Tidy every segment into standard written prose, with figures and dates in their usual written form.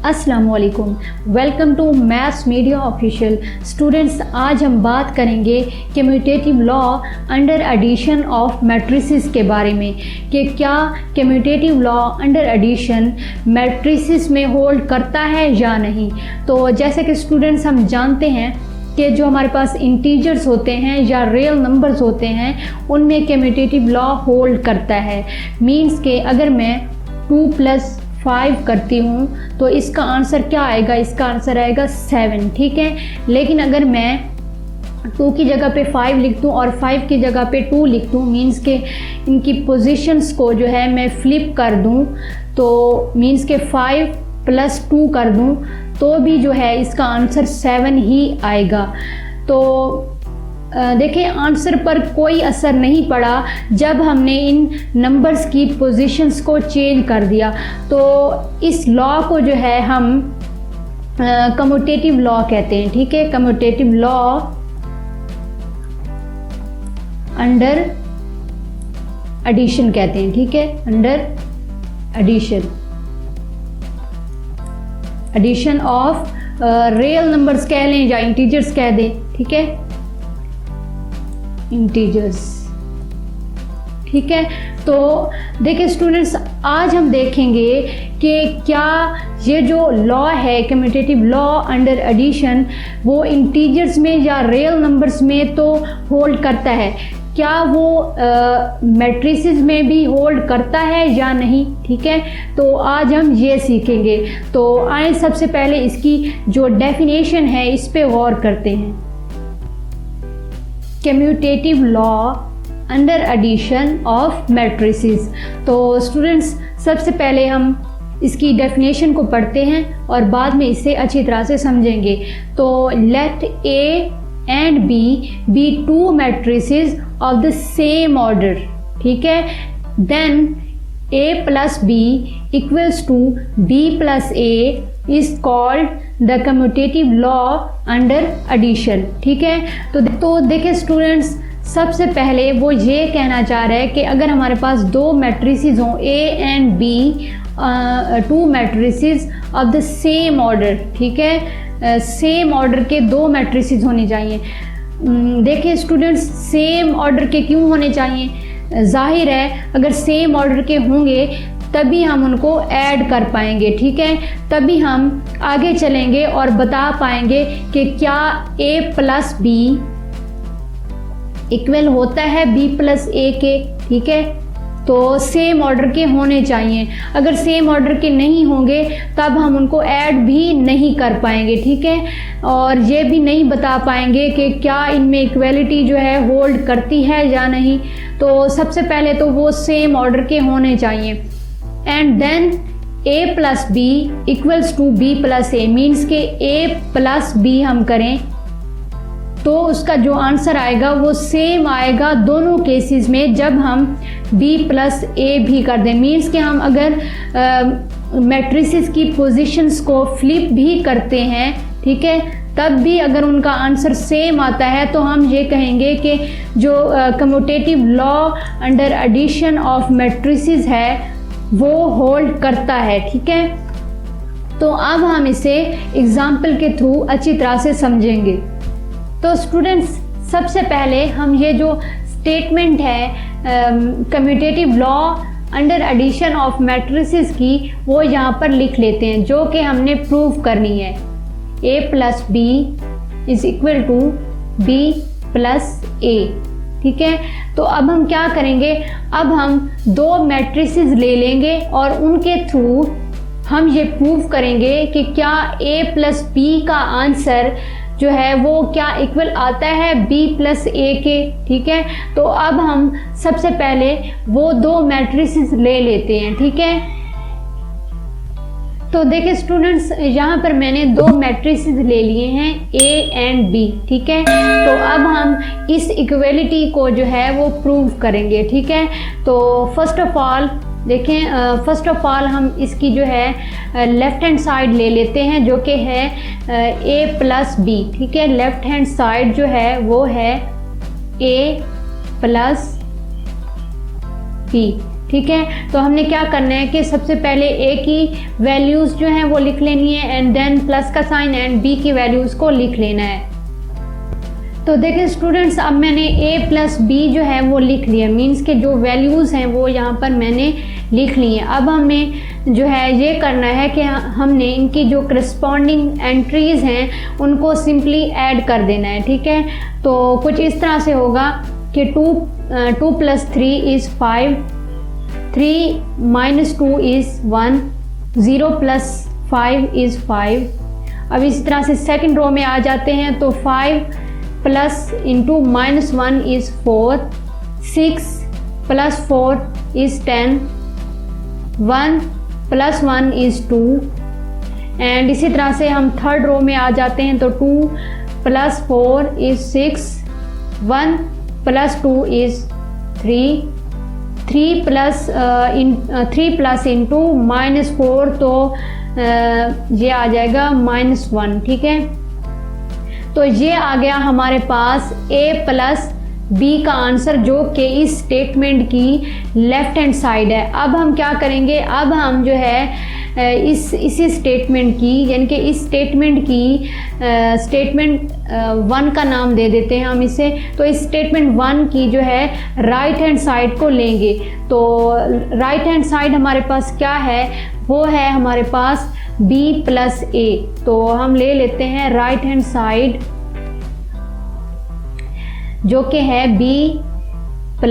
अस्सलाम वालेकुम, welcome to maths media official. Students, आज हम बात करेंगे commutative law under addition of matrices के बारे में कि क्या commutative law under addition matrices में होल्ड करता है या नहीं। तो जैसे कि स्टूडेंट्स हम जानते हैं कि जो हमारे पास इंटीजर्स होते हैं या रियल नंबर्स होते हैं उनमें कम्यूटेटिव लॉ होल्ड करता है। मीन्स के अगर मैं 2 + 5 करती हूँ तो इसका आंसर क्या आएगा, इसका आंसर आएगा 7, ठीक है। लेकिन अगर मैं 2 की जगह पे 5 लिख दूँ और 5 की जगह पे 2 लिख दूँ, मीन्स के इनकी पोजीशंस को जो है मैं फ्लिप कर दूँ, तो मीन्स के 5 + 2 कर दूँ तो भी जो है इसका आंसर 7 ही आएगा। तो देखिए, आंसर पर कोई असर नहीं पड़ा जब हमने इन नंबर्स की पोजीशंस को चेंज कर दिया। तो इस लॉ को जो है हम कम्यूटेटिव लॉ कहते हैं, ठीक है। कम्यूटेटिव लॉ अंडर एडिशन कहते हैं, ठीक है। Under addition of real numbers कह लें या इंटीजर्स कह दें, ठीक है, इंटीजर्स, ठीक है। तो देखिए स्टूडेंट्स, आज हम देखेंगे कि क्या ये जो लॉ है कम्यूटेटिव लॉ अंडर एडिशन वो इंटीजर्स में या रियल नंबर्स में तो होल्ड करता है, क्या वो मैट्रिसेस में भी होल्ड करता है या नहीं, ठीक है। तो आज हम ये सीखेंगे। तो आए सबसे पहले इसकी जो डेफिनेशन है इस पे गौर करते हैं। Commutative law under addition of matrices. तो स्टूडेंट्स, सबसे पहले हम इसकी डेफिनेशन को पढ़ते हैं और बाद में इसे अच्छी तरह से समझेंगे। तो let A and B B 2 matrices of the same order, ठीक है। Then a + b = b + a is called the commutative law under addition, ठीक है। तो देखिए स्टूडेंट्स, सबसे पहले वो ये कहना चाह रहा है कि अगर हमारे पास 2 मैट्रिसेस हों a and b, 2 matrices of the same order, ठीक है, सेम ऑर्डर के 2 मैट्रिसेस होने चाहिए। देखिए स्टूडेंट्स, सेम ऑर्डर के क्यों होने चाहिए? जाहिर है अगर सेम ऑर्डर के होंगे तभी हम उनको ऐड कर पाएंगे, ठीक है। तभी हम आगे चलेंगे और बता पाएंगे कि क्या a + b इक्वल होता है b + a के, ठीक है। तो सेम ऑर्डर के होने चाहिए। अगर सेम ऑर्डर के नहीं होंगे तब हम उनको ऐड भी नहीं कर पाएंगे, ठीक है। और ये भी नहीं बता पाएंगे कि क्या इनमें इक्वलिटी जो है होल्ड करती है या नहीं। तो सबसे पहले तो वो सेम ऑर्डर के होने चाहिए। And then a + b = b + a, means के a + b हम करें तो उसका जो आंसर आएगा वो सेम आएगा दोनों केसेस में जब हम b + a भी कर दें। मीन्स कि हम अगर मैट्रिसेस की पोजीशंस को फ्लिप भी करते हैं, ठीक है, तब भी अगर उनका आंसर सेम आता है तो हम ये कहेंगे कि जो commutative law under addition of matrices है वो होल्ड करता है, ठीक है। तो अब हम इसे एग्जाम्पल के थ्रू अच्छी तरह से समझेंगे। तो स्टूडेंट्स, सबसे पहले हम ये जो स्टेटमेंट है commutative law under addition of matrices की वो यहाँ पर लिख लेते हैं, जो कि हमने प्रूव करनी है। a + b = b + a, ठीक है। तो अब हम क्या करेंगे, अब हम 2 मैट्रिसेस ले लेंगे और उनके थ्रू हम ये प्रूव करेंगे कि क्या a + b का आंसर जो है वो क्या इक्वल आता है b + a के, ठीक है। तो अब हम सबसे पहले वो 2 मैट्रिसेस ले लेते हैं, ठीक है। तो देखिए स्टूडेंट्स, यहाँ पर मैंने 2 मैट्रिसेस ले लिए हैं a एंड b, ठीक है। तो अब हम इस इक्वलिटी को जो है वो प्रूव करेंगे, ठीक है। तो फर्स्ट ऑफ ऑल देखें, फर्स्ट ऑफ ऑल हम इसकी जो है लेफ्ट हैंड साइड ले लेते हैं जो कि है a + b, ठीक है। लेफ्ट हैंड साइड जो है वो है a + b, ठीक है। तो हमने क्या करना है कि सबसे पहले ए की वैल्यूज़ जो हैं वो लिख लेनी है एंड देन प्लस का साइन एंड बी की वैल्यूज़ को लिख लेना है। तो देखिए स्टूडेंट्स, अब मैंने a प्लस बी जो है वो लिख लिया, मीन्स के जो वैल्यूज़ हैं वो यहाँ पर मैंने लिख ली हैं। अब हमें जो है ये करना है कि हमने इनकी जो करस्पॉन्डिंग एंट्रीज़ हैं उनको सिंपली ऐड कर देना है, ठीक है। तो कुछ इस तरह से होगा कि 2 + 3 इज़ 5, 3 - 2 इज़ 1, 0 + 5 इज़ 5। अब इस तरह से सेकंड रो में आ जाते हैं तो 5 + (-1) इज़ 4, 6 + 4 इज़ 10, 1 + 1 इज़ 2। एंड इसी तरह से हम थर्ड रो में आ जाते हैं तो 2 + 4 इज़ 6, 1 + 2 इज़ 3, 3 + (-4) तो ये आ जाएगा -1, ठीक है। तो ये आ गया हमारे पास a प्लस बी का आंसर, जो कि इस स्टेटमेंट की लेफ्ट हैंड साइड है। अब हम क्या करेंगे, अब हम जो है इसी स्टेटमेंट की, यानी कि इस स्टेटमेंट की स्टेटमेंट 1 का नाम दे देते हैं हम इसे। तो इस स्टेटमेंट 1 की जो है राइट हैंड साइड को लेंगे। तो राइट हैंड साइड हमारे पास क्या है, वो है हमारे पास b + a। तो हम ले लेते हैं राइट हैंड साइड जो कि है b +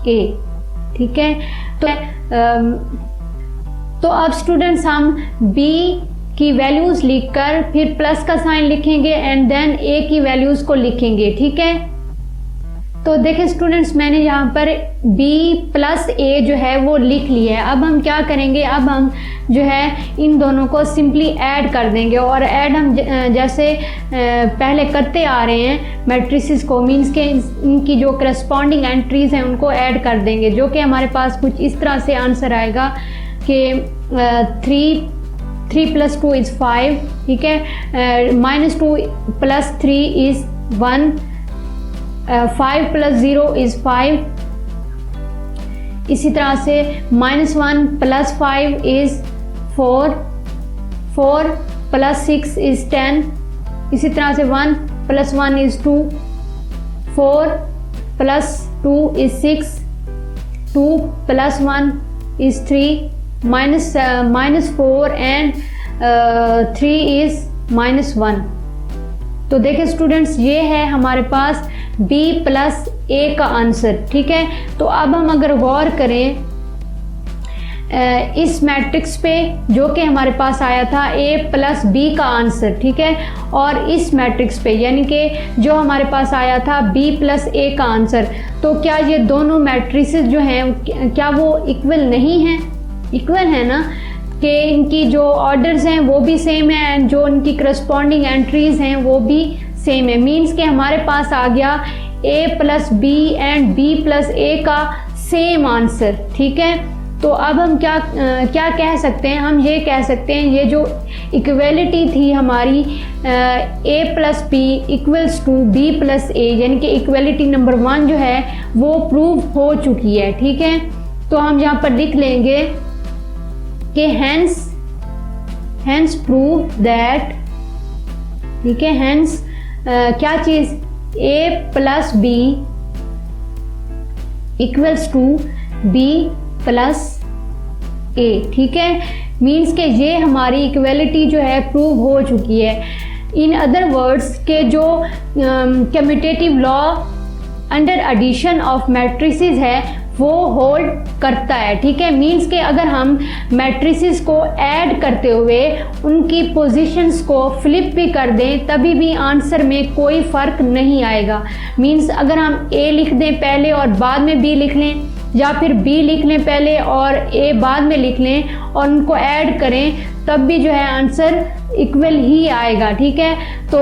a, ठीक है। तो अब स्टूडेंट्स हम b की वैल्यूज़ लिखकर फिर प्लस का साइन लिखेंगे एंड देन a की वैल्यूज़ को लिखेंगे, ठीक है। तो देखिए स्टूडेंट्स, मैंने यहाँ पर b + a जो है वो लिख लिया है। अब हम क्या करेंगे, अब हम जो है इन दोनों को सिंपली ऐड कर देंगे। और ऐड हम जैसे पहले करते आ रहे हैं मैट्रिसेस को, मीन्स के इनकी जो करस्पॉन्डिंग एंट्रीज़ हैं उनको ऐड कर देंगे, जो कि हमारे पास कुछ इस तरह से आंसर आएगा कि 3 + 2 इज़ 5, ठीक है। -2 + 3 इज़ 1, 5 + 0 इज़ 5। इसी तरह से -1 + 5 इज़ 4, 4 + 6 इज़ 10। इसी तरह से 1 + 1 is 2, 4 + 2 is 6, 2 + 1 is 3, -4 and 3 is -1। तो देखिए स्टूडेंट्स, ये है हमारे पास b + a का आंसर, ठीक है। तो अब हम अगर गौर करें इस मैट्रिक्स पे जो कि हमारे पास आया था a + b का आंसर, ठीक है, और इस मैट्रिक्स पे यानी कि जो हमारे पास आया था b + a का आंसर, तो क्या ये दोनों मैट्रिसेस जो हैं क्या वो इक्वल नहीं हैं? इक्वल है ना, कि इनकी जो ऑर्डर्स हैं वो भी सेम है एंड जो इनकी करस्पॉन्डिंग एंट्रीज़ हैं वो भी सेम है। मीन्स के हमारे पास आ गया a + b and b + a का सेम आंसर, ठीक है। तो अब हम क्या कह सकते हैं, हम ये कह सकते हैं ये जो इक्वलिटी थी हमारी a + b = b + a, यानी कि इक्वलिटी नंबर 1 जो है वो प्रूव हो चुकी है, ठीक है। तो हम यहाँ पर लिख लेंगे कि hence prove that, ठीक है, hence क्या चीज़ a + b = b + a, ठीक है। मीन्स के ये हमारी इक्वलिटी जो है प्रूव हो चुकी है। इन अदर वर्ड्स के जो commutative law under addition of matrices है वो होल्ड करता है, ठीक है। मीन्स के अगर हम मैट्रिसेस को ऐड करते हुए उनकी पोजीशंस को फ्लिप भी कर दें तभी भी आंसर में कोई फ़र्क नहीं आएगा। मीन्स अगर हम a लिख दें पहले और बाद में b लिख लें, या फिर b लिख लें पहले और a बाद में लिख लें और उनको ऐड करें, तब भी जो है आंसर इक्वल ही आएगा, ठीक है। तो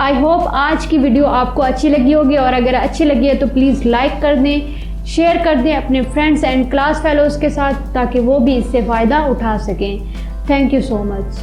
आई होप आज की वीडियो आपको अच्छी लगी होगी, और अगर अच्छी लगी है तो प्लीज़ लाइक कर दें, शेयर कर दें अपने फ्रेंड्स एंड क्लास फेलोज़ के साथ, ताकि वो भी इससे फ़ायदा उठा सकें। Thank you so much.